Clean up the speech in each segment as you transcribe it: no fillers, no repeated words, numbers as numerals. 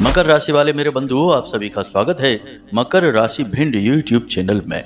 मकर राशि वाले मेरे बंधुओं, आप सभी का स्वागत है मकर राशि भिंड यूट्यूब चैनल में।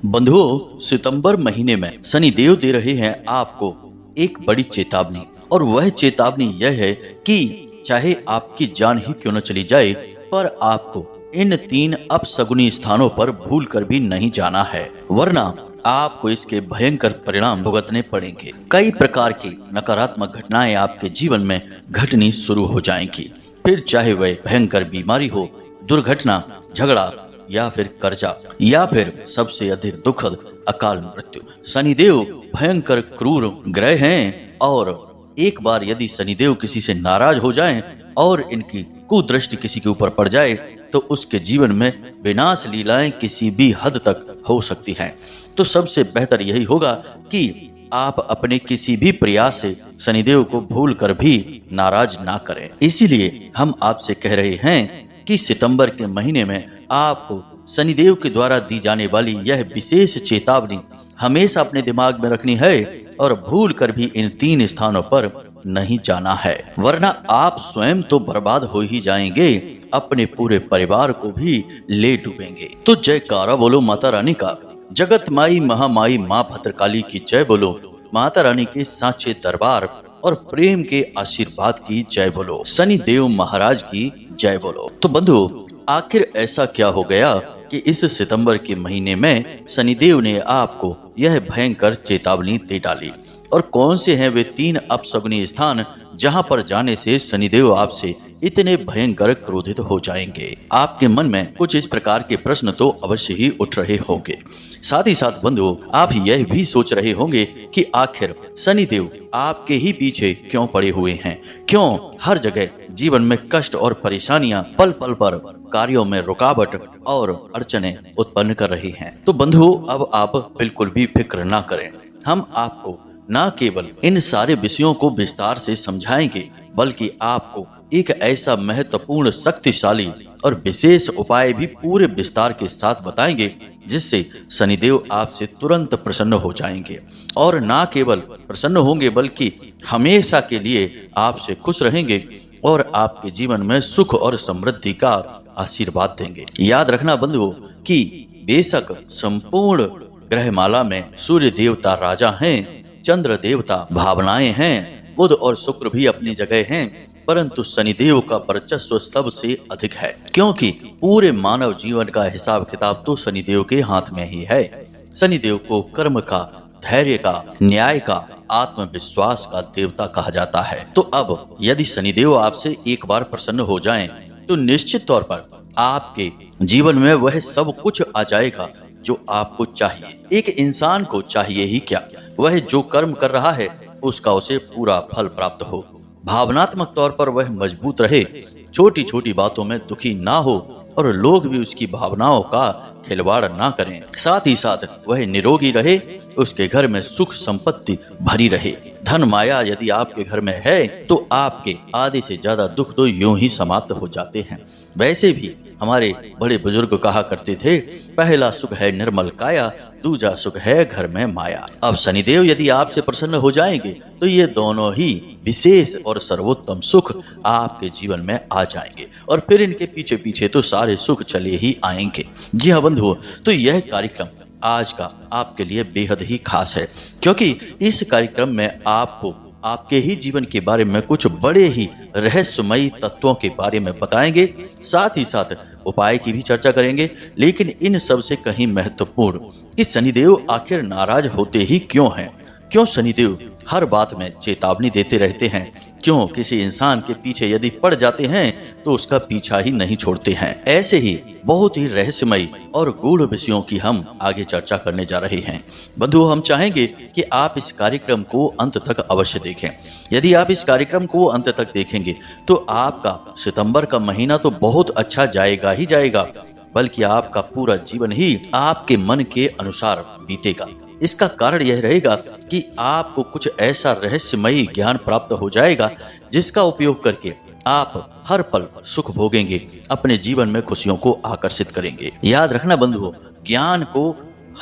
बंधुओं, सितंबर महीने में शनि देव दे रहे हैं आपको एक बड़ी चेतावनी, और वह चेतावनी यह है कि चाहे आपकी जान ही क्यों न चली जाए, पर आपको इन 3 अपशगुनी स्थानों पर भूल कर भी नहीं जाना है, वरना आपको इसके भयंकर परिणाम भुगतने पड़ेंगे। कई प्रकार की नकारात्मक घटनाएं आपके जीवन में घटनी शुरू हो जाएंगी, फिर चाहे वह भयंकर बीमारी हो, दुर्घटना, झगड़ा या फिर कर्जा, या फिर सबसे अधिक दुखद अकाल मृत्यु। शनिदेव भयंकर क्रूर ग्रह हैं, और एक बार यदि शनिदेव किसी से नाराज हो जाएं और इनकी कुदृष्टि किसी के ऊपर पड़ जाए तो उसके जीवन में विनाश लीलाएं किसी भी हद तक हो सकती हैं। तो सबसे बेहतर यही होगा कि आप अपने किसी भी प्रयास से शनिदेव को भूल कर भी नाराज ना करें। इसीलिए हम आपसे कह रहे हैं कि सितंबर के महीने में आपको शनिदेव के द्वारा दी जाने वाली यह विशेष चेतावनी हमेशा अपने दिमाग में रखनी है, और भूल कर भी इन 3 स्थानों पर नहीं जाना है, वरना आप स्वयं तो बर्बाद हो ही जाएंगे, अपने पूरे परिवार को भी ले डूबेंगे। तो जयकारा बोलो माता रानी का, जगत माई महामाई माँ भद्रकाली की जय बोलो, माता रानी के सांचे दरबार और प्रेम के आशीर्वाद की जय बोलो, शनि देव महाराज की जय बोलो। तो बंधु, आखिर ऐसा क्या हो गया कि इस सितंबर के महीने में शनिदेव ने आपको यह भयंकर चेतावनी दे डाली, और कौन से हैं वे 3 अपशगुनी स्थान जहां पर जाने से शनिदेव आपसे इतने भयंकर क्रोधित हो जाएंगे? आपके मन में कुछ इस प्रकार के प्रश्न तो अवश्य ही उठ रहे होंगे। साथ ही साथ बंधु, आप यह भी सोच रहे होंगे कि आखिर शनिदेव आपके ही पीछे क्यों पड़े हुए हैं, क्यों हर जगह जीवन में कष्ट और परेशानियां पल पल पर कार्यों में रुकावट और अड़चने उत्पन्न कर रही हैं। तो बंधु, अब आप बिल्कुल भी फिक्र ना करें, हम आपको न केवल इन सारे विषयों को विस्तार से समझाएंगे, बल्कि आपको एक ऐसा महत्वपूर्ण, शक्तिशाली और विशेष उपाय भी पूरे विस्तार के साथ बताएंगे, जिससे शनिदेव आपसे तुरंत प्रसन्न हो जाएंगे, और न केवल प्रसन्न होंगे बल्कि हमेशा के लिए आपसे खुश रहेंगे और आपके जीवन में सुख और समृद्धि का आशीर्वाद देंगे। याद रखना बंधुओं कि बेशक संपूर्ण ग्रहमाला में सूर्य देवता राजा हैं, चंद्र देवता भावनाएं हैं, बुध और शुक्र भी अपनी जगह हैं, परंतु शनिदेव का वर्चस्व सबसे अधिक है, क्योंकि पूरे मानव जीवन का हिसाब किताब तो शनिदेव के हाथ में ही है। शनिदेव को कर्म का, धैर्य का, न्याय का, आत्मविश्वास का देवता कहा जाता है। तो अब यदि शनिदेव आपसे एक बार प्रसन्न हो जाएं, तो निश्चित तौर पर आपके जीवन में वह सब कुछ आ जाएगा जो आपको चाहिए। एक इंसान को चाहिए ही क्या, वह जो कर्म कर रहा है उसका उसे पूरा फल प्राप्त हो, भावनात्मक तौर पर वह मजबूत रहे, छोटी छोटी बातों में दुखी ना हो, और लोग भी उसकी भावनाओं का खिलवाड़ ना करें। साथ ही साथ वह निरोगी रहे, उसके घर में सुख संपत्ति भरी रहे। धन माया यदि आपके घर में है तो आपके आधे से ज्यादा दुख तो यूं ही समाप्त हो जाते हैं। वैसे भी हमारे बड़े बुजुर्ग कहा करते थे, पहला सुख है निर्मल काया, दूजा सुख है घर में माया। अब शनिदेव यदि आपसे प्रसन्न हो जाएंगे तो ये दोनों ही विशेष और सर्वोत्तम सुख आपके जीवन में आ जाएंगे, और फिर इनके पीछे पीछे तो सारे सुख चले ही आएंगे। जी हाँ बंधुओं, तो यह कार्यक्रम आज का आपके लिए बेहद ही खास है, क्योंकि इस कार्यक्रम में आपको आपके ही जीवन के बारे में कुछ बड़े ही रहस्यमयी तत्वों के बारे में बताएंगे, साथ ही साथ उपाय की भी चर्चा करेंगे। लेकिन इन सब से कहीं महत्वपूर्ण कि शनिदेव आखिर नाराज होते ही क्यों हैं, क्यों शनिदेव हर बात में चेतावनी देते रहते हैं, क्यों किसी इंसान के पीछे यदि पड़ जाते हैं तो उसका पीछा ही नहीं छोड़ते हैं। ऐसे ही बहुत ही रहस्यमयी और गूढ़ विषयों की हम आगे चर्चा करने जा रहे हैं। बंधुओं, हम चाहेंगे कि आप इस कार्यक्रम को अंत तक अवश्य देखें। यदि आप इस कार्यक्रम को अंत तक देखेंगे तो आपका सितंबर का महीना तो बहुत अच्छा जाएगा ही जाएगा, बल्कि आपका पूरा जीवन ही आपके मन के अनुसार बीतेगा। इसका कारण यह रहेगा कि आपको कुछ ऐसा रहस्यमयी ज्ञान प्राप्त हो जाएगा, जिसका उपयोग करके आप हर पल सुख भोगेंगे, अपने जीवन में खुशियों को आकर्षित करेंगे। याद रखना बंधुओं, ज्ञान को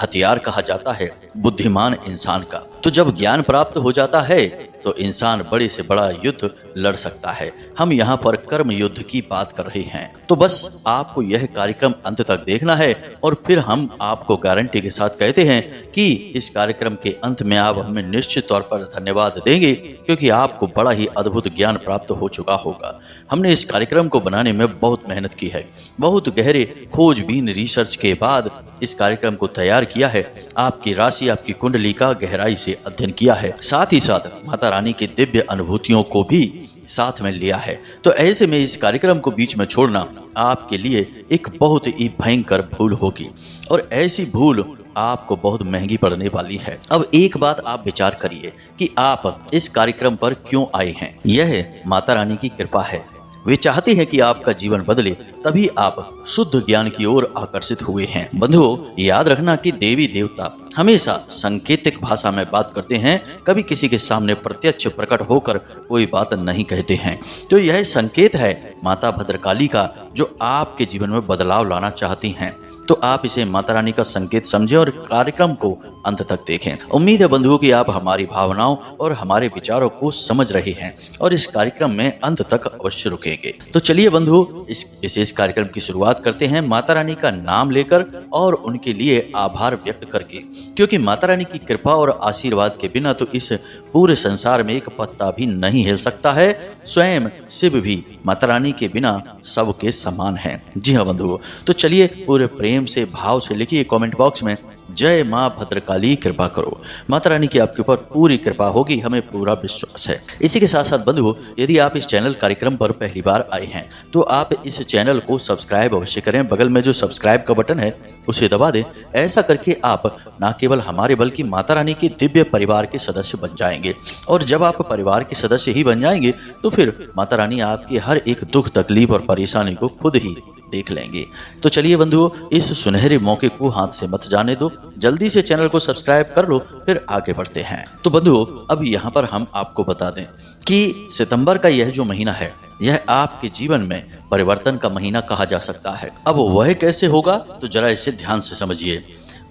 हथियार कहा जाता है बुद्धिमान इंसान का। तो जब ज्ञान प्राप्त हो जाता है तो इंसान बड़े से बड़ा युद्ध लड़ सकता है। हम यहाँ पर कर्म युद्ध की बात कर रहे हैं। तो बस आपको यह कार्यक्रम अंत तक देखना है और फिर हम आपको गारंटी के साथ कहते हैं कि इस कार्यक्रम के अंत में आप हमें निश्चित तौर पर धन्यवाद देंगे, क्योंकि आपको बड़ा ही अद्भुत ज्ञान प्राप्त हो चुका होगा। हमने इस कार्यक्रम को बनाने में बहुत मेहनत की है, बहुत गहरे खोजबीन रिसर्च के बाद इस कार्यक्रम को तैयार किया है। आपकी राशि, आपकी कुंडली का गहराई से अध्ययन किया है, साथ ही साथ माता रानी की दिव्य अनुभूतियों को भी साथ में लिया है। तो ऐसे में इस कार्यक्रम को बीच में छोड़ना आपके लिए एक बहुत ही भयंकर भूल होगी, और ऐसी भूल आपको बहुत महंगी पड़ने वाली है। अब एक बात आप विचार करिए कि आप इस कार्यक्रम पर क्यों आए हैं। यह माता रानी की कृपा है। वे चाहती हैं कि आपका जीवन बदले, तभी आप शुद्ध ज्ञान की ओर आकर्षित हुए हैं। बंधुओं, याद रखना कि देवी देवता हमेशा सांकेतिक भाषा में बात करते हैं, कभी किसी के सामने प्रत्यक्ष प्रकट होकर कोई बात नहीं कहते हैं। तो यह संकेत है माता भद्रकाली का, जो आपके जीवन में बदलाव लाना चाहती हैं। तो आप इसे माता रानी का संकेत समझें और कार्यक्रम को अंत तक देखें। उम्मीद है बंधुओं कि आप हमारी भावनाओं और हमारे विचारों को समझ रहे हैं और इस कार्यक्रम में अंत तक अवश्य रुकेंगे। तो चलिए बंधुओं, इस विशेष कार्यक्रम की शुरुआत करते हैं माता रानी का नाम लेकर और उनके लिए आभार व्यक्त करके, क्योंकि माता रानी की कृपा और आशीर्वाद के बिना तो इस पूरे संसार में एक पत्ता भी नहीं हिल सकता है। स्वयं शिव भी माता रानी के बिना सबके समान है। जी हाँ बंधुओं, तो चलिए पूरे प्रेम से, भाव से लिखिए कमेंट बॉक्स में, जय माँ भद्रकाली कृपा करो। माता रानी की आपके ऊपर पूरी कृपा होगी, हमें पूरा विश्वास है। इसी के साथ साथ बंधुओं, यदि आप इस चैनल कार्यक्रम पर पहली बार आए हैं तो आप इस चैनल को सब्सक्राइब अवश्य करें। बगल में जो सब्सक्राइब का बटन है उसे दबा दें। ऐसा करके आप न केवल हमारे बल्कि माता रानी के दिव्य परिवार के सदस्य बन जाएंगे, और जब आप परिवार के सदस्य ही बन जाएंगे तो फिर माता रानी आपके हर एक दुख, तकलीफ और परेशानी को खुद ही देख लेंगे। तो चलिए बंधुओं, इस सुनहरे मौके को हाथ से मत जाने दो, जल्दी से चैनल को सब्सक्राइब कर लो, फिर आगे बढ़ते हैं। तो बंधुओं, अब यहाँ पर हम आपको बता दें कि सितंबर का यह जो महीना है, यह आपके जीवन में परिवर्तन का महीना कहा जा सकता है। अब वह कैसे होगा, तो जरा इसे ध्यान से समझिए।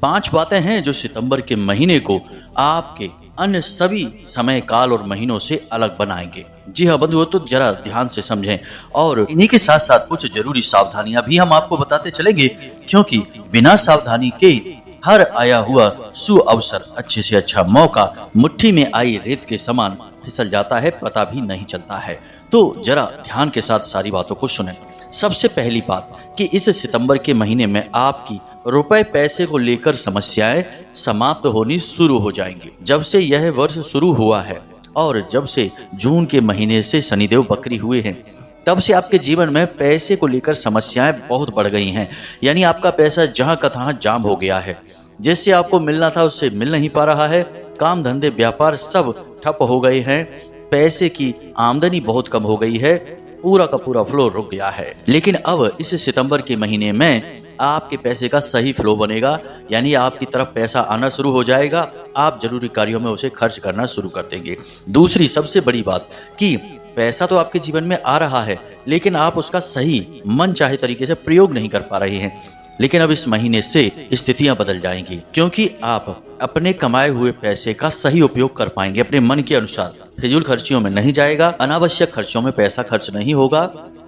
5 बातें हैं जो सितंबर के महीने को आपके अन्य सभी समय, काल और महीनों से अलग बनाएंगे। जी हाँ बंधुओं, तो जरा ध्यान से समझें, और इन्हीं के साथ साथ कुछ जरूरी सावधानियां भी हम आपको बताते चलेंगे, क्योंकि बिना सावधानी के हर आया हुआ सुअवसर, अच्छे से अच्छा मौका मुट्ठी में आई रेत के समान फिसल जाता है, पता भी नहीं चलता है। तो जरा ध्यान के साथ सारी बातों को सुनें। सबसे पहली बात कि इस सितंबर के महीने में आपकी रुपए पैसे को लेकर समस्याएं समाप्त होनी शुरू हो जाएंगी। जब से यह वर्ष शुरू हुआ है और जब से जून के महीने से शनिदेव बकरी हुए हैं, तब से आपके जीवन में पैसे को लेकर समस्याएं बहुत बढ़ गई हैं। यानी आपका पैसा जहां का तहां जाम हो गया है, जिससे आपको मिलना था उससे मिल नहीं पा रहा है। काम धंधे व्यापार सब ठप हो गए हैं, पैसे की आमदनी बहुत कम हो गई है, पूरा का पूरा फ्लो रुक गया है। लेकिन अब इस सितंबर के महीने में आपके पैसे का सही फ्लो बनेगा, यानी आपकी तरफ पैसा आना शुरू हो जाएगा। आप जरूरी कार्यों में उसे खर्च करना शुरू कर देंगे। दूसरी सबसे बड़ी बात कि पैसा तो आपके जीवन में आ रहा है, लेकिन आप उसका सही मन चाहे तरीके से प्रयोग नहीं कर पा रहे हैं। लेकिन अब इस महीने से स्थितियां बदल जाएंगी, क्योंकि आप अपने कमाए हुए पैसे का सही उपयोग कर पाएंगे अपने मन के अनुसार। फिजूल खर्चियों में नहीं जाएगा, अनावश्यक खर्चों में पैसा खर्च नहीं होगा,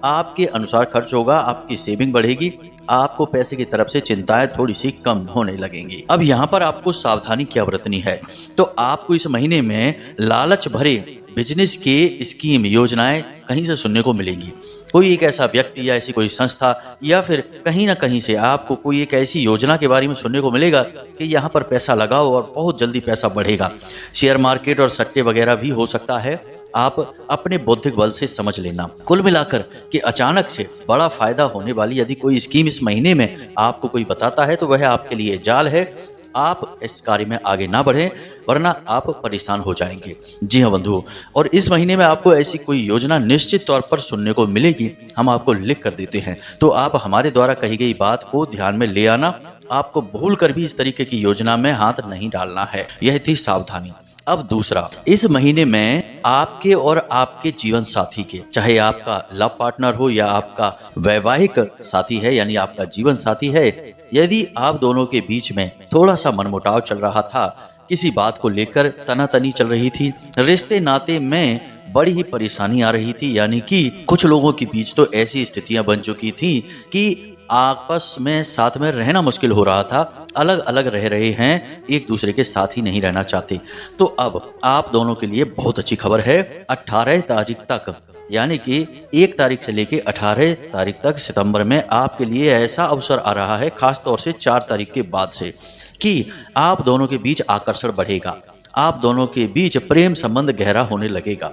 आपके अनुसार खर्च होगा, आपकी सेविंग बढ़ेगी, आपको पैसे की तरफ से चिंताएं थोड़ी सी कम होने लगेंगी। अब यहाँ पर आपको सावधानी क्या बरतनी है, तो आपको इस महीने में लालच भरे बिजनेस के स्कीम, योजनाएं कहीं से सुनने को मिलेंगी। कोई एक ऐसा व्यक्ति या ऐसी कोई संस्था या फिर कहीं ना कहीं से आपको कोई एक ऐसी योजना के बारे में सुनने को मिलेगा कि यहाँ पर पैसा लगाओ और बहुत जल्दी पैसा बढ़ेगा। शेयर मार्केट और सट्टे वगैरह भी हो सकता है, आप अपने बौद्धिक बल से समझ लेना। कुल मिलाकर कि अचानक से बड़ा फायदा होने वाली यदि कोई स्कीम इस महीने में आपको कोई बताता है तो वह आपके लिए जाल है। आप इस कार्य में आगे ना बढ़ें, वरना आप परेशान हो जाएंगे। जी हाँ बंधुओं, और इस महीने में आपको ऐसी कोई योजना निश्चित तौर पर सुनने को मिलेगी, हम आपको लिख कर देते हैं। तो आप हमारे द्वारा कही गई बात को ध्यान में ले आना। आपको भूल कर भी इस तरीके की योजना में हाथ नहीं डालना है। यह थी सावधानी। अब दूसरा, इस महीने में आपके और आपके जीवन साथी के, चाहे आपका लव पार्टनर हो या आपका वैवाहिक साथी है यानी आपका जीवन साथी है, यदि आप दोनों के बीच में थोड़ा सा मनमुटाव चल रहा था किसी बात को लेकर तनातनी चल रही थी, रिश्ते नाते में बड़ी ही परेशानी आ रही थी। यानी कि कुछ लोगों के बीच तो ऐसी स्थितियां बन चुकी थी कि आपस में साथ में रहना मुश्किल हो रहा था, अलग अलग रह रहे हैं, एक दूसरे के साथ ही नहीं रहना चाहते। तो अब आप दोनों के लिए बहुत अच्छी खबर है। 18 तारीख तक, यानी कि 1 तारीख से लेके 18 तारीख तक सितंबर में आपके लिए ऐसा अवसर आ रहा है, खास तौर से 4 तारीख के बाद से, कि आप दोनों के बीच आकर्षण बढ़ेगा, आप दोनों के बीच प्रेम संबंध गहरा होने लगेगा।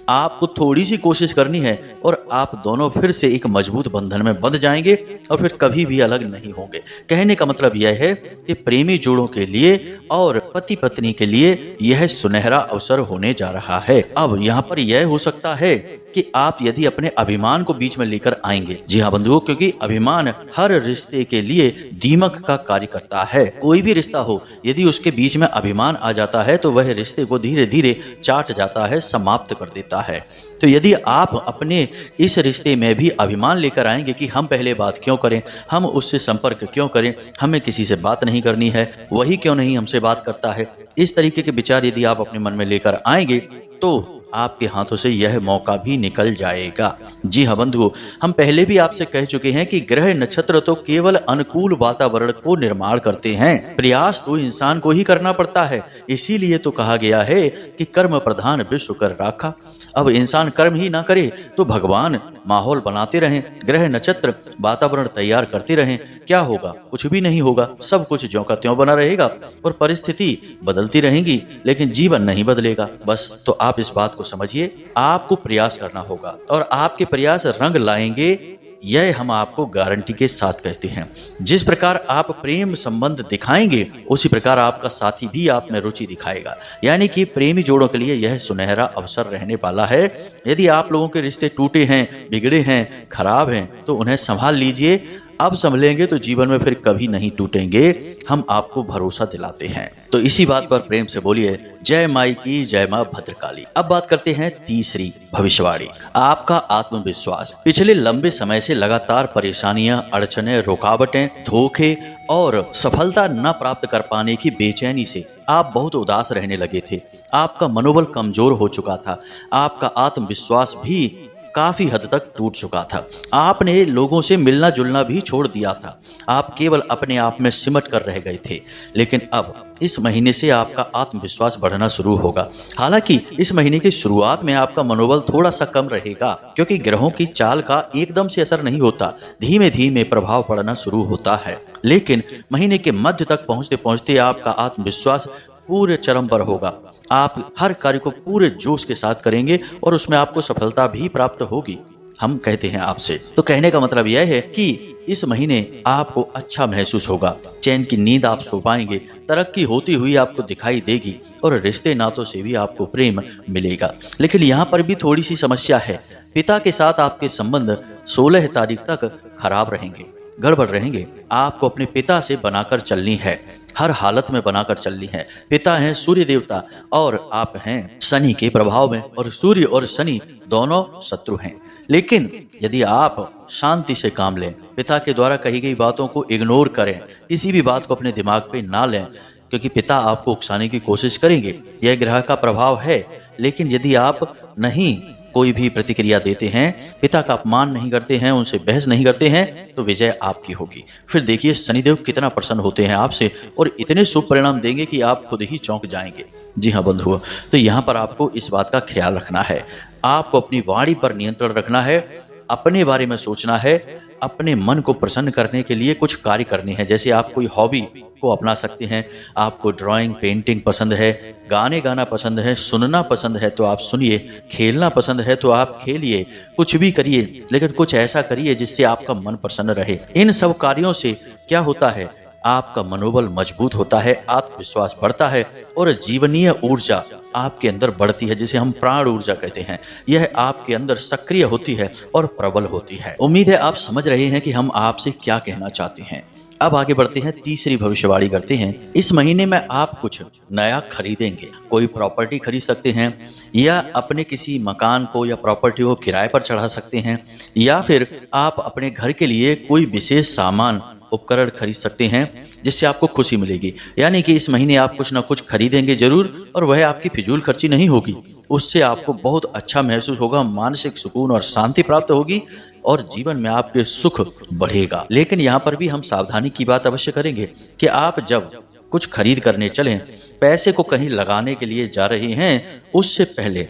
आपको थोड़ी सी कोशिश करनी है और आप दोनों फिर से एक मजबूत बंधन में बंध जाएंगे और फिर कभी भी अलग नहीं होंगे। कहने का मतलब यह है कि प्रेमी जोड़ों के लिए और पति पत्नी के लिए यह सुनहरा अवसर होने जा रहा है। अब यहाँ पर यह हो सकता है कि आप यदि अपने अभिमान को बीच में लेकर आएंगे। जी हाँ बंधुओं, क्योंकि अभिमान हर रिश्ते के लिए दीमक का कार्य करता है। कोई भी रिश्ता हो, यदि उसके बीच में अभिमान आ जाता है तो वह रिश्ते को धीरे धीरे चाट जाता है, समाप्त कर देता है। तो यदि आप अपने इस रिश्ते में भी अभिमान लेकर आएंगे कि हम पहले बात क्यों करें, हम उससे संपर्क क्यों करें, हमें किसी से बात नहीं करनी है, वही क्यों नहीं हमसे बात करता है, इस तरीके के विचार यदि आप अपने मन में लेकर आएंगे तो आपके हाथों से यह मौका भी निकल जाएगा। जी हाँ बंधुओं, हम पहले भी आपसे कह चुके हैं कि ग्रह नक्षत्र तो केवल अनुकूल वातावरण को निर्माण करते हैं, प्रयास तो इंसान को ही करना पड़ता है। इसीलिए तो कहा गया है कि कर्म प्रधान विश्व कर राखा। अब इंसान कर्म ही ना करे तो भगवान माहौल बनाते रहें, ग्रह नक्षत्र वातावरण तैयार करते रहें, क्या होगा? कुछ भी नहीं होगा, सब कुछ ज्यों का त्यों बना रहेगा और परिस्थिति बदलती रहेंगी, लेकिन जीवन नहीं बदलेगा। बस तो आप इस बात को समझिए, आपको प्रयास करना होगा और आपके प्रयास रंग लाएंगे, यह हम आपको गारंटी के साथ कहते हैं। जिस प्रकार आप प्रेम संबंध दिखाएंगे उसी प्रकार आपका साथी भी आप में रुचि दिखाएगा। यानी कि प्रेमी जोड़ों के लिए यह सुनहरा अवसर रहने वाला है। यदि आप लोगों के रिश्ते टूटे हैं, बिगड़े हैं, खराब हैं तो उन्हें संभाल लीजिए। अब संभलेंगे तो जीवन में फिर कभी नहीं टूटेंगे, हम आपको भरोसा दिलाते हैं। तो इसी बात पर प्रेम से बोलिए जय माई की, जय मां भद्रकाली। अब बात करते हैं तीसरी भविष्यवाणी, आपका आत्मविश्वास। पिछले लंबे समय से लगातार परेशानियां, अड़चने, रुकावटें, धोखे और सफलता न प्राप्त कर पाने की बेचैनी से आप बहुत उदास रहने लगे थे। आपका मनोबल कमजोर हो चुका था, आपका आत्मविश्वास भी काफी हद तक टूट चुका था। आपने लोगों से मिलना जुलना भी छोड़ दिया था, आप केवल अपने आप में सिमट कर रह गए थे। लेकिन अब इस महीने से आपका आत्मविश्वास बढ़ना शुरू होगा। हालांकि इस महीने की शुरुआत में आपका मनोबल थोड़ा सा कम रहेगा, क्योंकि ग्रहों की चाल का एकदम से असर नहीं होता, धीमे धीमे प्रभाव पड़ना शुरू होता है। लेकिन महीने के मध्य तक पहुंचते पहुंचते आपका आत्मविश्वास पूरे चरम पर होगा। आप हर कार्य को पूरे जोश के साथ करेंगे और उसमें आपको सफलता भी प्राप्त होगी। हम कहते हैं आपसे, तो कहने का मतलब यह है कि इस महीने आपको अच्छा महसूस होगा, चैन की नींद आप सो पाएंगे, तरक्की होती हुई आपको दिखाई देगी और रिश्ते नातों से भी आपको प्रेम मिलेगा। लेकिन यहाँ पर भी थोड़ी सी समस्या है, पिता के साथ आपके संबंध 16 तारीख तक खराब रहेंगे, गड़बड़ रहेंगे। आपको अपने पिता से बनाकर चलनी है, हर हालत में बनाकर चलनी है। पिता हैं सूर्य देवता और आप हैं शनि के प्रभाव में, और सूर्य और शनि दोनों शत्रु हैं। लेकिन यदि आप शांति से काम लें, पिता के द्वारा कही गई बातों को इग्नोर करें, किसी भी बात को अपने दिमाग पे ना लें, क्योंकि पिता आपको उकसाने की कोशिश करेंगे, यह ग्रह का प्रभाव है। लेकिन यदि आप नहीं कोई भी प्रतिक्रिया देते हैं, पिता का अपमान नहीं करते हैं, उनसे बहस नहीं करते हैं, तो विजय आपकी होगी। फिर देखिए शनिदेव कितना प्रसन्न होते हैं आपसे और इतने शुभ परिणाम देंगे कि आप खुद ही चौंक जाएंगे। जी हाँ बंधुओं, तो यहाँ पर आपको इस बात का ख्याल रखना है, आपको अपनी वाणी पर नियंत्रण रखना है, अपने बारे में सोचना है, अपने मन को प्रसन्न करने के लिए कुछ कार्य करने हैं। जैसे आप कोई हॉबी को अपना सकते हैं, आपको ड्राइंग, पेंटिंग पसंद है, गाने गाना पसंद है, सुनना पसंद है तो आप सुनिए, खेलना पसंद है तो आप खेलिए, कुछ भी करिए, लेकिन कुछ ऐसा करिए जिससे आपका मन प्रसन्न रहे। इन सब कार्यों से क्या होता है, आपका मनोबल मजबूत होता है, आत्मविश्वास बढ़ता है और जीवनीय ऊर्जा आपके अंदर बढ़ती है, जिसे हम प्राण ऊर्जा कहते हैं। यह आपके अंदर सक्रिय होती है और प्रबल होती है। उम्मीद है आप समझ रहे हैं कि हम आपसे क्या कहना चाहते हैं। अब आगे बढ़ते हैं, तीसरी भविष्यवाणी करते हैं। इस महीने में आप कुछ नया खरीदेंगे, कोई प्रॉपर्टी खरीद सकते हैं, या अपने किसी मकान को या प्रॉपर्टी को किराए पर चढ़ा सकते हैं, या फिर आप अपने घर के लिए कोई विशेष सामान उपकरण खरीद सकते हैं जिससे आपको खुशी मिलेगी। यानी कि इस महीने आप कुछ ना कुछ खरीदेंगे जरूर, और वह आपकी फिजूल खर्ची नहीं होगी। उससे आपको बहुत अच्छा महसूस होगा, मानसिक सुकून और शांति प्राप्त होगी और जीवन में आपके सुख बढ़ेगा। लेकिन यहाँ पर भी हम सावधानी की बात अवश्य करेंगे कि आप जब कुछ खरीद करने चलें, पैसे को कहीं लगाने के लिए जा रहे हैं, उससे पहले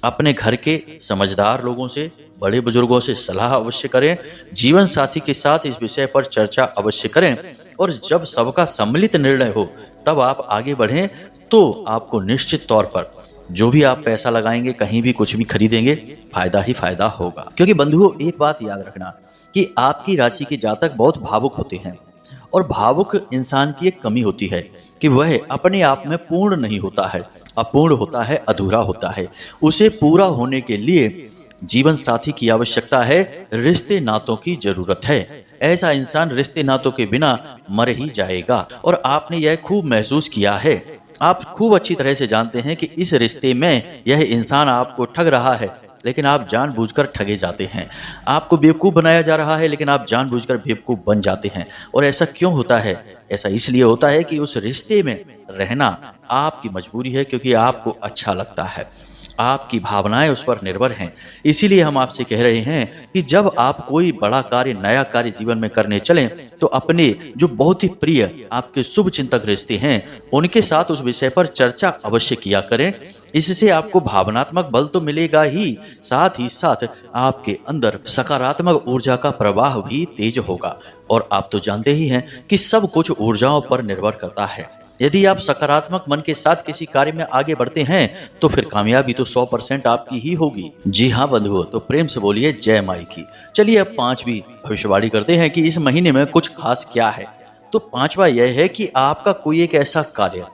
अपने घर के समझदार लोगों से, बड़े बुजुर्गों से सलाह अवश्य करें। जीवन साथी के साथ इस विषय पर चर्चा अवश्य करें, और जब सबका सम्मिलित निर्णय हो तब आप आगे बढ़ें। तो आपको निश्चित तौर पर जो भी आप पैसा लगाएंगे, कहीं भी कुछ भी खरीदेंगे, फायदा ही फायदा होगा। क्योंकि बंधुओं, एक बात याद रखना कि आपकी राशि के जातक बहुत भावुक होते हैं, और भावुक इंसान की एक कमी होती है कि वह अपने आप में पूर्ण नहीं होता है, अपूर्ण होता है, अधूरा होता है। उसे पूरा होने के लिए जीवन साथी की आवश्यकता है, रिश्ते नातों की जरूरत है। ऐसा इंसान रिश्ते नातों के बिना मर ही जाएगा, और आपने यह खूब महसूस किया है। आप खूब अच्छी तरह से जानते हैं कि इस रिश्ते में यह इंसान आपको ठग रहा है, लेकिन आप जानबूझकर ठगे जाते हैं। आपको बेवकूफ़ बनाया जा रहा है, लेकिन आप जानबूझकर बेवकूफ़ बन जाते हैं। और ऐसा क्यों होता है? ऐसा इसलिए होता है कि उस रिश्ते में रहना आपकी मजबूरी है, क्योंकि आपको अच्छा लगता है, आपकी भावनाएं उस पर निर्भर हैं। इसीलिए हम आपसे कह रहे हैं कि जब आप कोई बड़ा कार्य, नया कार्य जीवन में करने चलें, तो अपने जो बहुत ही प्रिय आपके शुभ चिंतक रिश्ते हैं, उनके साथ उस विषय पर चर्चा अवश्य किया करें। इससे आपको भावनात्मक बल तो मिलेगा ही साथ आपके अंदर सकारात्मक ऊर्जा का प्रवाह भी तेज होगा। और आप तो जानते ही हैं कि सब कुछ ऊर्जाओं पर निर्भर करता है। यदि आप सकारात्मक मन के साथ किसी कार्य में आगे बढ़ते हैं, तो फिर कामयाबी तो 100% आपकी ही होगी। जी हाँ बंधुओं, तो प्रेम से बोलिए जय माई की। चलिए अब पांचवी भविष्यवाणी करते हैं कि इस महीने में कुछ खास क्या है। तो पांचवा यह है कि आपका कोई एक ऐसा कार्य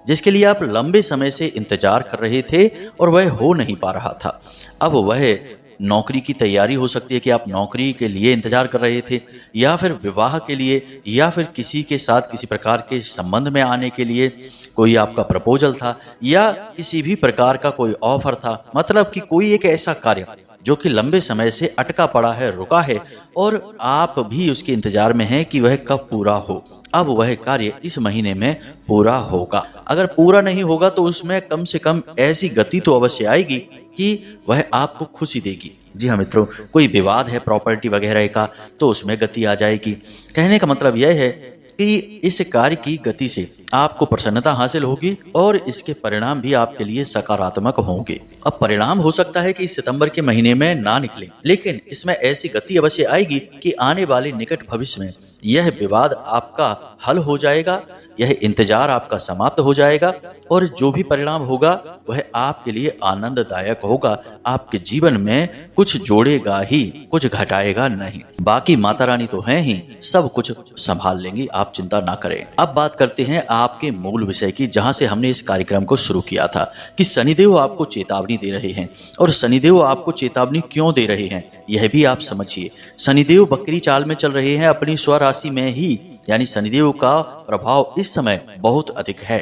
जिसके लिए आप लंबे समय से इंतजार कर रहे थे और वह हो नहीं पा रहा था, अब वह नौकरी की तैयारी हो सकती है कि आप नौकरी के लिए इंतजार कर रहे थे, या फिर विवाह के लिए, या फिर किसी के साथ किसी प्रकार के संबंध में आने के लिए कोई आपका प्रपोजल था, या किसी भी प्रकार का कोई ऑफर था। मतलब कि कोई एक ऐसा कार्य जो कि लंबे समय से अटका पड़ा है, रुका है, और आप भी उसके इंतजार में हैं कि वह कब पूरा हो। अब वह कार्य इस महीने में पूरा होगा। अगर पूरा नहीं होगा तो उसमें कम से कम ऐसी गति तो अवश्य आएगी कि वह आपको खुशी देगी। जी हाँ मित्रों, कोई विवाद है प्रॉपर्टी वगैरह का, तो उसमें गति आ जाएगी। कहने का मतलब यह है कि इस कार्य की गति से आपको प्रसन्नता हासिल होगी और इसके परिणाम भी आपके लिए सकारात्मक होंगे। अब परिणाम हो सकता है कि इस सितंबर के महीने में ना निकले, लेकिन इसमें ऐसी गति अवश्य आएगी कि आने वाले निकट भविष्य में यह विवाद आपका हल हो जाएगा, यह इंतजार आपका समाप्त हो जाएगा, और जो भी परिणाम होगा वह आपके लिए आनंददायक होगा। आपके जीवन में कुछ जोड़ेगा ही, कुछ घटाएगा नहीं। बाकी माता रानी तो हैं ही, सब कुछ संभाल लेंगी, आप चिंता ना करें। अब बात करते हैं आपके मूल विषय की, जहां से हमने इस कार्यक्रम को शुरू किया था कि शनिदेव आपको चेतावनी दे रहे हैं। और शनिदेव आपको चेतावनी क्यों दे रहे हैं यह भी आप समझिए। शनिदेव बकरी चाल में चल रहे हैं, अपनी स्वराशि में ही, यानी शनिदेव का प्रभाव इस समय बहुत अधिक है।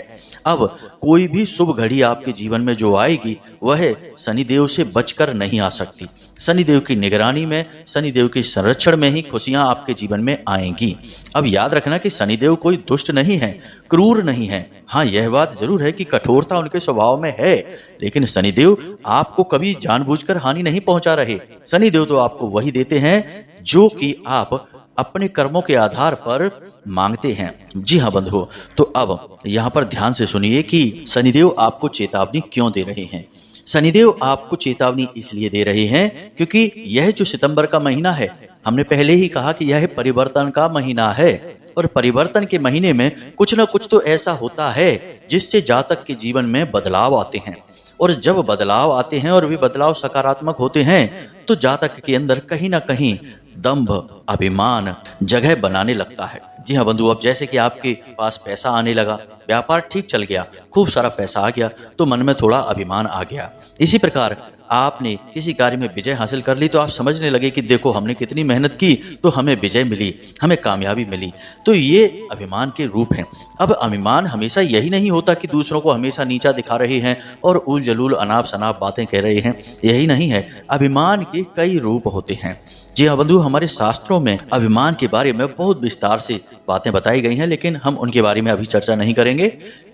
अब कोई भी शुभ घड़ी आपके जीवन में जो आएगी वह शनिदेव से बचकर नहीं आ सकती। शनिदेव की निगरानी में, शनिदेव के संरक्षण में ही खुशियां आपके जीवन में आएंगी। अब याद रखना कि शनिदेव कोई दुष्ट नहीं है, क्रूर नहीं है। हाँ, यह बात जरूर है कि कठोरता उनके स्वभाव में है, लेकिन शनिदेव आपको कभी जानबूझकर हानि नहीं पहुंचा रहे। शनिदेव तो आपको वही देते हैं जो कि आप अपने कर्मों के आधार पर मांगते हैं। जी हाँ बंधुओं, तो अब यहाँ पर ध्यान से सुनिए कि शनिदेव आपको चेतावनी क्यों दे रहे हैं। शनिदेव आपको चेतावनी इसलिए दे रहे हैं क्योंकि यह जो सितंबर का महीना है, हमने पहले ही कहा कि यह परिवर्तन का महीना है, और परिवर्तन के महीने में कुछ न कुछ तो ऐसा होता है जिससे जातक के जीवन में बदलाव आते हैं। और जब बदलाव आते हैं और वे बदलाव सकारात्मक होते हैं, तो जातक के अंदर कहीं ना कहीं दंभ, अभिमान जगह बनाने लगता है। जी हाँ बंधु, अब जैसे कि आपके पास पैसा आने लगा, व्यापार ठीक चल गया, खूब सारा पैसा आ गया, तो मन में थोड़ा अभिमान आ गया। इसी प्रकार आपने किसी कार्य में विजय हासिल कर ली तो आप समझने लगे कि देखो हमने कितनी मेहनत की तो हमें विजय मिली, हमें कामयाबी मिली। तो ये अभिमान के रूप हैं। अब अभिमान हमेशा यही नहीं होता कि दूसरों को हमेशा नीचा दिखा रहे हैं और उल जलूल अनाप शनाप बातें कह रहे हैं, यही नहीं है। अभिमान के कई रूप होते हैं। जी हाँ बंधु, हमारे शास्त्रों में अभिमान के बारे में बहुत विस्तार से बातें बताई गई हैं, लेकिन हम उनके बारे में अभी चर्चा नहीं करेंगे।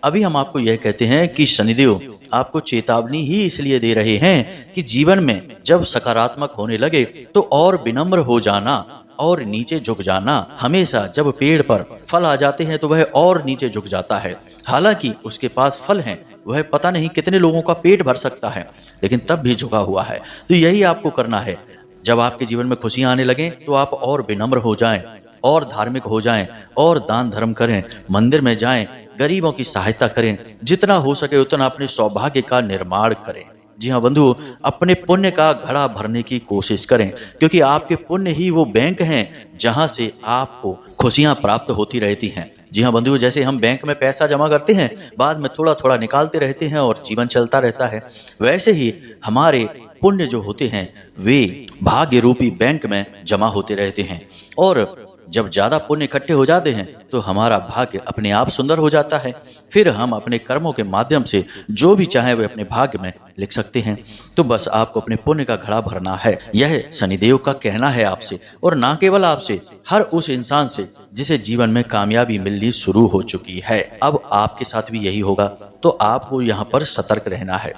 अभी हम आपको यह कहते हैं कि शनिदेव आपको चेतावनी ही इसलिए दे रहे हैं कि जीवन में जब सकारात्मक होने लगे तो और विनम्र हो जाना और नीचे झुक जाना। हमेशा जब पेड़ पर फल आ जाते हैं तो वह और नीचे झुक जाता है, हालांकि उसके पास फल हैं, वह पता नहीं कितने लोगों का पेट भर सकता है, लेकिन तब भी झुका हुआ है। तो यही आपको करना है। जब आपके जीवन में खुशियां आने लगें तो आप और विनम्र हो जाएं और धार्मिक हो जाएं और दान धर्म करें, मंदिर में जाएं, गरीबों की सहायता करें, जितना हो सके उतना अपने सौभाग्य का निर्माण करें। जी हाँ बंधु, अपने पुण्य का घड़ा भरने की कोशिश करें, क्योंकि आपके पुण्य ही वो बैंक हैं जहां से आपको खुशियां प्राप्त होती रहती हैं। जी हाँ बंधु, जैसे हम बैंक में पैसा जमा करते हैं, बाद में थोड़ा थोड़ा निकालते रहते हैं और जीवन चलता रहता है, वैसे ही हमारे पुण्य जो होते हैं वे भाग्य रूपी बैंक में जमा होते रहते हैं। और जब ज्यादा पुण्य इकट्ठे हो जाते हैं तो हमारा भाग्य अपने आप सुंदर हो जाता है। फिर हम अपने कर्मों के माध्यम से जो भी चाहे वे अपने भाग्य में लिख सकते हैं। तो बस आपको अपने पुण्य का घड़ा भरना है, यह शनिदेव का कहना है आपसे, और ना केवल आपसे, हर उस इंसान से जिसे जीवन में कामयाबी मिलनी शुरू हो चुकी है। अब आपके साथ भी यही होगा, तो आपको यहाँ पर सतर्क रहना है।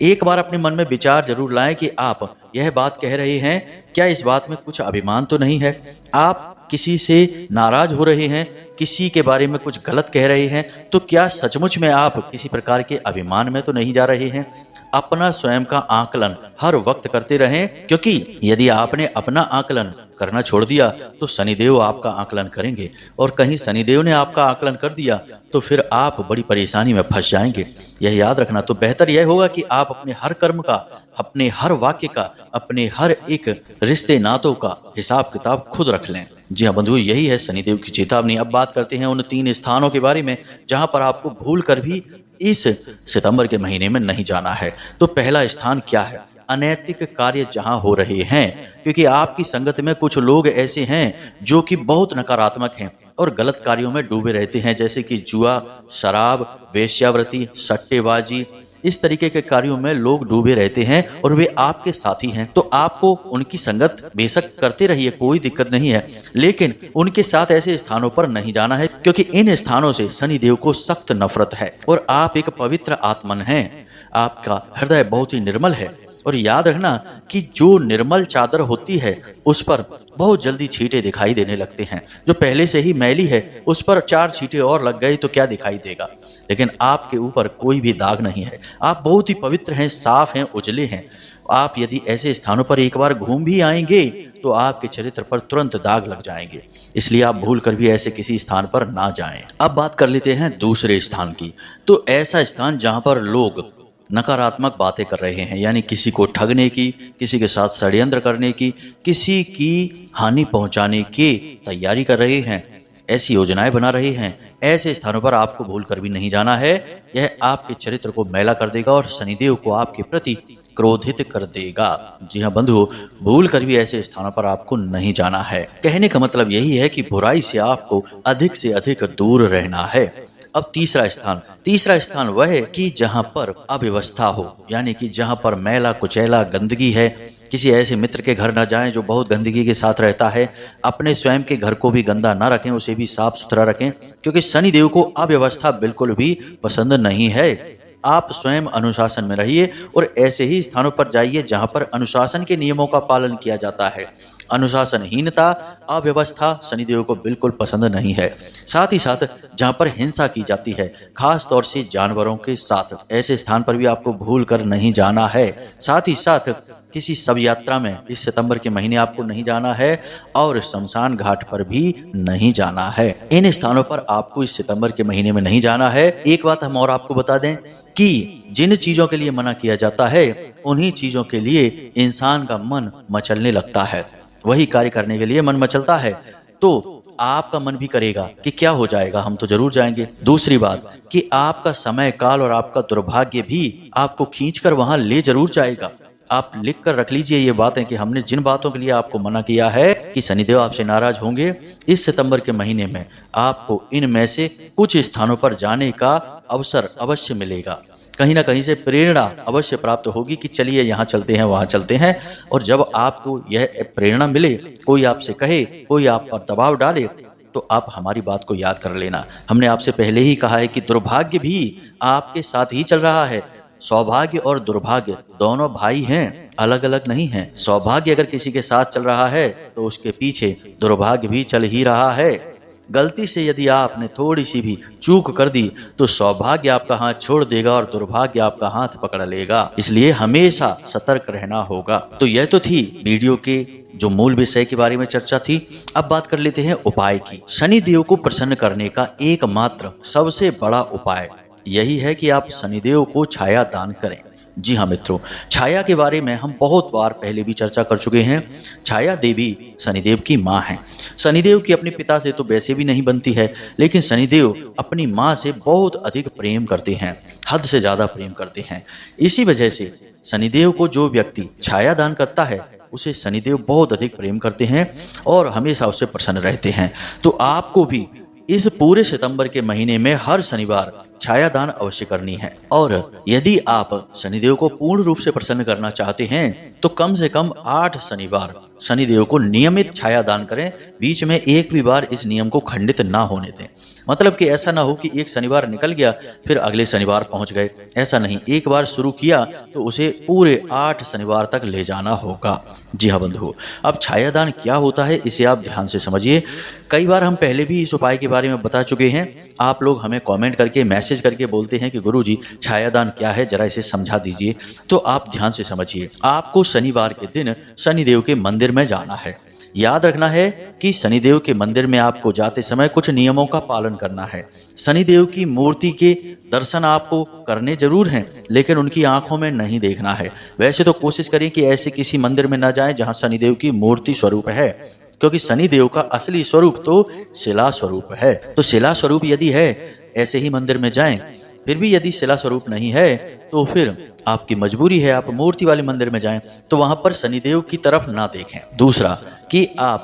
एक बार अपने मन में विचार जरूर लाएं कि आप यह बात कह रहे हैं, क्या इस बात में कुछ अभिमान तो नहीं है? आप किसी से नाराज हो रहे हैं, किसी के बारे में कुछ गलत कह रहे हैं, तो क्या सचमुच में आप किसी प्रकार के अभिमान में तो नहीं जा रहे हैं? अपना स्वयं का आकलन हर वक्त करते रहें, क्योंकि यदि आपने अपना आकलन करना छोड़ दिया तो शनिदेव आपका आकलन करेंगे, और कहीं शनिदेव ने आपका आकलन कर दिया तो फिर आप बड़ी परेशानी में फंस जाएंगे। यह याद रखना। तो बेहतर यह होगा कि आप अपने हर कर्म का, अपने हर वाक्य का, अपने हर एक रिश्ते नातों का हिसाब किताब खुद रख लें। जी हाँ बंधु, यही है शनिदेव की चेतावनी। अब बात करते हैं उन 3 स्थानों के बारे में जहां पर आपको भूल कर भी इस सितंबर के महीने में नहीं जाना है। तो पहला स्थान क्या है? अनैतिक कार्य जहां हो रहे हैं, क्योंकि आपकी संगत में कुछ लोग ऐसे हैं जो कि बहुत नकारात्मक हैं और गलत कार्यों में डूबे रहते हैं, जैसे कि जुआ, शराब, वेश्यावृत्ति, सट्टेबाजी, इस तरीके के कार्यों में लोग डूबे रहते हैं और वे आपके साथी हैं। तो आपको उनकी संगत बेशक करते रहिए, कोई दिक्कत नहीं है, लेकिन उनके साथ ऐसे स्थानों पर नहीं जाना है, क्योंकि इन स्थानों से शनिदेव को सख्त नफरत है। और आप एक पवित्र आत्मन हैं, आपका हृदय बहुत ही निर्मल है। और याद रखना कि जो निर्मल चादर होती है उस पर बहुत जल्दी छींटे दिखाई देने लगते हैं। जो पहले से ही मैली है उस पर 4 छींटे और लग गई तो क्या दिखाई देगा, लेकिन आपके ऊपर कोई भी दाग नहीं है। आप बहुत ही पवित्र हैं, साफ हैं, उजले हैं। आप यदि ऐसे स्थानों पर एक बार घूम भी आएंगे तो आपके चरित्र पर तुरंत दाग लग जाएंगे, इसलिए आप भूल कर भी ऐसे किसी स्थान पर ना जाएं। अब बात कर लेते हैं दूसरे स्थान की। तो ऐसा स्थान जहां पर लोग नकारात्मक बातें कर रहे हैं, यानी किसी को ठगने की, किसी के साथ षड्यंत्र करने की, किसी की हानि पहुंचाने की तैयारी कर रहे हैं, ऐसी योजनाएं बना रहे हैं, ऐसे स्थानों पर आपको भूल कर भी नहीं जाना है। यह आपके चरित्र को मैला कर देगा और शनिदेव को आपके प्रति क्रोधित कर देगा। जी हाँ बंधु, भूल कर भी ऐसे स्थानों पर आपको नहीं जाना है। कहने का मतलब यही है कि बुराई से आपको अधिक से अधिक दूर रहना है। अब तीसरा स्थान वह है कि जहां पर अव्यवस्था हो, यानी कि जहां पर मैला कुचैला गंदगी है। किसी ऐसे मित्र के घर न जाएं जो बहुत गंदगी के साथ रहता है। अपने स्वयं के घर को भी गंदा ना रखें, उसे भी साफ सुथरा रखें, क्योंकि शनिदेव को अव्यवस्था बिल्कुल भी पसंद नहीं है। आप स्वयं अनुशासन में रहिए और ऐसे ही स्थानों पर जाइए जहां पर अनुशासन के नियमों का पालन किया जाता है। अनुशासनहीनता, अव्यवस्था शनिदेव को बिल्कुल पसंद नहीं है। साथ ही साथ जहां पर हिंसा की जाती है, खास तौर से जानवरों के साथ, ऐसे स्थान पर भी आपको भूल कर नहीं जाना है। साथ ही साथ किसी शव यात्रा में इस सितंबर के महीने आपको नहीं जाना है और शमशान घाट पर भी नहीं जाना है। इन स्थानों पर आपको इस सितंबर के महीने में नहीं जाना है। एक बात हम और आपको बता दें कि जिन चीजों के लिए मना किया जाता है उन्हीं चीजों के लिए इंसान का मन मचलने लगता है। वही कार्य करने के लिए मन मचलता है तो आपका मन भी करेगा कि क्या हो जाएगा, हम तो जरूर जाएंगे। दूसरी बात कि आपका समय काल और आपका दुर्भाग्य भी आपको खींचकर वहां ले जरूर जाएगा। आप लिख कर रख लीजिए ये बातें कि हमने जिन बातों के लिए आपको मना किया है कि शनिदेव आपसे नाराज होंगे, इस सितंबर के महीने में आपको इनमें से कुछ स्थानों पर जाने का अवसर अवश्य मिलेगा। कहीं ना कहीं से प्रेरणा अवश्य प्राप्त होगी कि चलिए यहाँ चलते हैं, वहाँ चलते हैं। और जब आपको यह प्रेरणा मिले, कोई आपसे कहे, कोई आप पर दबाव डाले, तो आप हमारी बात को याद कर लेना। हमने आपसे पहले ही कहा है कि दुर्भाग्य भी आपके साथ ही चल रहा है। सौभाग्य और दुर्भाग्य दोनों भाई हैं, अलग अलग नहीं हैं। सौभाग्य अगर किसी के साथ चल रहा है तो उसके पीछे दुर्भाग्य भी चल ही रहा है। गलती से यदि आपने थोड़ी सी भी चूक कर दी तो सौभाग्य आपका हाथ छोड़ देगा और दुर्भाग्य आपका हाथ पकड़ लेगा। इसलिए हमेशा सतर्क रहना होगा। तो यह तो थी वीडियो के जो मूल विषय के बारे में चर्चा थी। अब बात कर लेते हैं उपाय की। शनिदेव को प्रसन्न करने का एकमात्र सबसे बड़ा उपाय यही है कि आप शनिदेव को छाया दान करें। जी हाँ मित्रों, छाया के बारे में हम बहुत बार पहले भी चर्चा कर चुके हैं। छाया देवी शनिदेव की माँ है। शनिदेव की अपने पिता से तो वैसे भी नहीं बनती है, लेकिन शनिदेव अपनी माँ से बहुत अधिक प्रेम करते हैं, हद से ज़्यादा प्रेम करते हैं। इसी वजह से शनिदेव को जो व्यक्ति छाया दान करता है उसे शनिदेव बहुत अधिक प्रेम करते हैं और हमेशा उससे प्रसन्न रहते हैं। तो आपको भी इस पूरे सितंबर के महीने में हर शनिवार छाया दान अवश्य करनी है। और यदि आप शनिदेव को पूर्ण रूप से प्रसन्न करना चाहते हैं तो कम से कम 8 शनिवार शनिदेव को नियमित छाया दान करें। बीच में एक भी बार इस नियम को खंडित ना होने दें। मतलब कि ऐसा ना हो कि एक शनिवार निकल गया फिर अगले शनिवार पहुंच गए, ऐसा नहीं। एक बार शुरू किया तो उसे पूरे 8 शनिवार तक ले जाना होगा। जी हाँ बंधु, अब छाया दान क्या होता है इसे आप ध्यान से समझिए। कई बार हम पहले भी इस उपाय के बारे में बता चुके हैं। आप लोग हमें कमेंट करके, मैसेज करके बोलते हैं कि गुरुजी छाया दान क्या है, जरा इसे समझा दीजिए। तो आप ध्यान से समझिए। आपको शनिवार के दिन शनिदेव के मंदिर में जाना है। याद रखना है कि शनिदेव के मंदिर में आपको जाते समय कुछ नियमों का पालन करना है। शनिदेव की मूर्ति के दर्शन आपको करने जरूर हैं, लेकिन उनकी आंखों में नहीं देखना है। वैसे तो कोशिश करें कि ऐसे किसी मंदिर में ना जाएं जहां शनिदेव की मूर्ति स्वरूप है, क्योंकि शनिदेव का असली स्वरूप तो शिला स्वरूप है। तो शिला स्वरूप यदि है ऐसे ही मंदिर में जाएं। फिर भी यदि शिला स्वरूप नहीं है तो फिर आपकी मजबूरी है आप मूर्ति वाले मंदिर में जाएं, तो वहां पर शनिदेव की तरफ ना देखें। दूसरा कि आप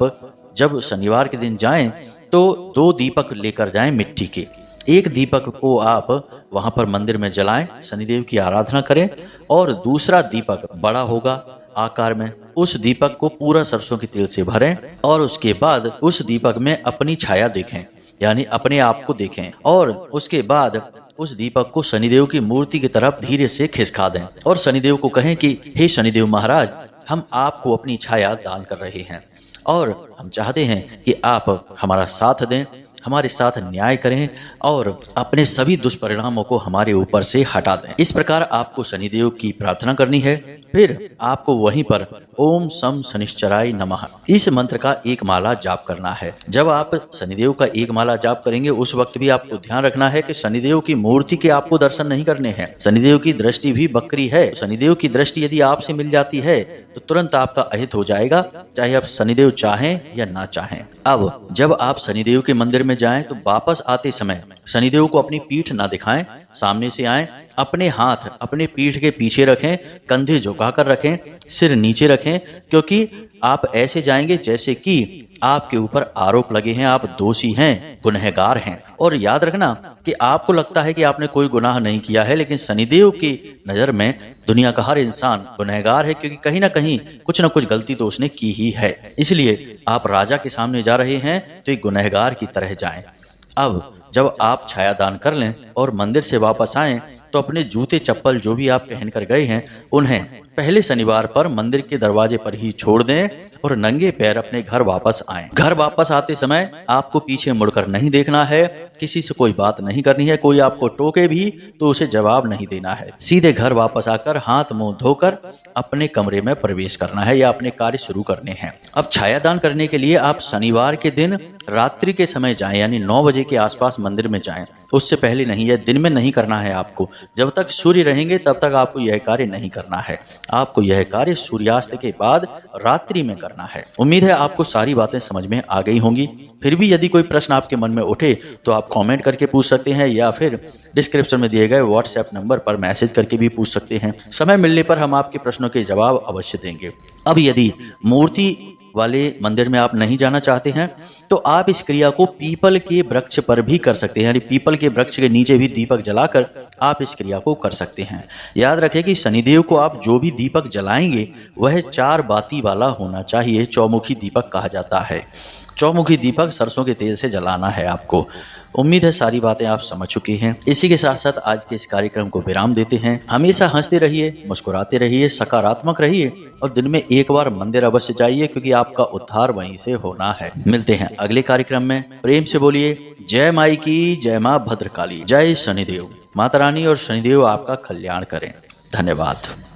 जब शनिवार के दिन जाएं तो 2 दीपक लेकर जाएं मिट्टी के। एक दीपक को आप वहां पर मंदिर में जलाएं, शनिदेव की आराधना करें, और दूसरा दीपक बड़ा होगा आकार में, उस दीपक को पूरा सरसों के तेल से भरें और उसके बाद उस दीपक में अपनी छाया देखें, यानी अपने आप को देखें। और उसके बाद उस दीपक को शनिदेव की मूर्ति की तरफ धीरे से खिसका दें और शनिदेव को कहें कि हे शनिदेव महाराज, हम आपको अपनी छाया दान कर रहे हैं और हम चाहते हैं कि आप हमारा साथ दें, हमारे साथ न्याय करें और अपने सभी दुष्परिणामों को हमारे ऊपर से हटा दें। इस प्रकार आपको शनिदेव की प्रार्थना करनी है। फिर आपको वहीं पर ओम सम शनिश्चराय नमः इस मंत्र का एक माला जाप करना है। जब आप शनिदेव का एक माला जाप करेंगे उस वक्त भी आपको ध्यान रखना है कि शनिदेव की मूर्ति के आपको दर्शन नहीं करने हैं। शनिदेव की दृष्टि भी बकरी है। शनिदेव की दृष्टि यदि आपसे मिल जाती है तो तुरंत आपका अहित हो जाएगा, चाहे आप शनिदेव चाहें या ना चाहें। अब जब आप शनिदेव के मंदिर में जाएं तो वापस आते समय शनिदेव को अपनी पीठ ना दिखाएं, सामने से आएं, अपने हाथ अपने पीठ के पीछे रखें, कंधे झुकाकर रखें, सिर नीचे रखें, क्योंकि आप ऐसे जाएंगे जैसे कि आपके ऊपर आरोप लगे हैं, आप दोषी हैं, गुनहगार हैं। और याद रखना कि आपको लगता है कि आपने कोई गुनाह नहीं किया है, लेकिन शनिदेव की नजर में दुनिया का हर इंसान गुनहगार है, क्योंकि कहीं ना कहीं कुछ ना कुछ गलती तो उसने की ही है। इसलिए आप राजा के सामने जा रहे हैं तो एक गुनहगार की तरह जाएं। अब जब आप छाया दान कर लें और मंदिर से वापस आएं तो अपने जूते चप्पल जो भी आप पहन कर गए हैं उन्हें पहले शनिवार पर मंदिर के दरवाजे पर ही छोड़ दें और नंगे पैर अपने घर वापस आएं। घर वापस आते समय आपको पीछे मुड़कर नहीं देखना है, किसी से कोई बात नहीं करनी है, कोई आपको टोके भी तो उसे जवाब नहीं देना है। सीधे घर वापस आकर हाथ मुंह धोकर अपने कमरे में प्रवेश करना है या अपने कार्य शुरू करने हैं। अब छायादान करने के लिए आप शनिवार के दिन रात्रि के समय जाएं, यानी 9 बजे के आसपास मंदिर में जाएं। उससे पहले नहीं, है दिन में नहीं करना है आपको। जब तक सूर्य रहेंगे तब तक आपको यह कार्य नहीं करना है। आपको यह कार्य सूर्यास्त के बाद रात्रि में करना है। उम्मीद है आपको सारी बातें समझ में आ गई होंगी। फिर भी यदि कोई प्रश्न आपके मन में उठे तो आप कमेंट करके पूछ सकते हैं या फिर डिस्क्रिप्शन में दिए गए व्हाट्सएप नंबर पर मैसेज करके भी पूछ सकते हैं। समय मिलने पर हम आपके प्रश्नों के जवाब अवश्य देंगे। अब यदि मूर्ति वाले मंदिर में आप नहीं जाना चाहते हैं तो आप इस क्रिया को पीपल के वृक्ष पर भी कर सकते हैं, यानी पीपल के वृक्ष के नीचे भी दीपक जलाकर आप इस क्रिया को कर सकते हैं। याद रखें कि शनिदेव को आप जो भी दीपक जलाएंगे वह 4 बाती वाला होना चाहिए। चौमुखी दीपक कहा जाता है। चौमुखी दीपक सरसों के तेल से जलाना है आपको। उम्मीद है सारी बातें आप समझ चुके हैं। इसी के साथ साथ आज के इस कार्यक्रम को विराम देते हैं। हमेशा हंसते रहिए, मुस्कुराते रहिए, सकारात्मक रहिए और दिन में एक बार मंदिर अवश्य जाइए, क्योंकि आपका उद्धार वहीं से होना है। मिलते हैं अगले कार्यक्रम में। प्रेम से बोलिए जय माई की, जय माँ भद्रकाली, जय शनिदेव। माता रानी और शनिदेव आपका कल्याण करें। धन्यवाद।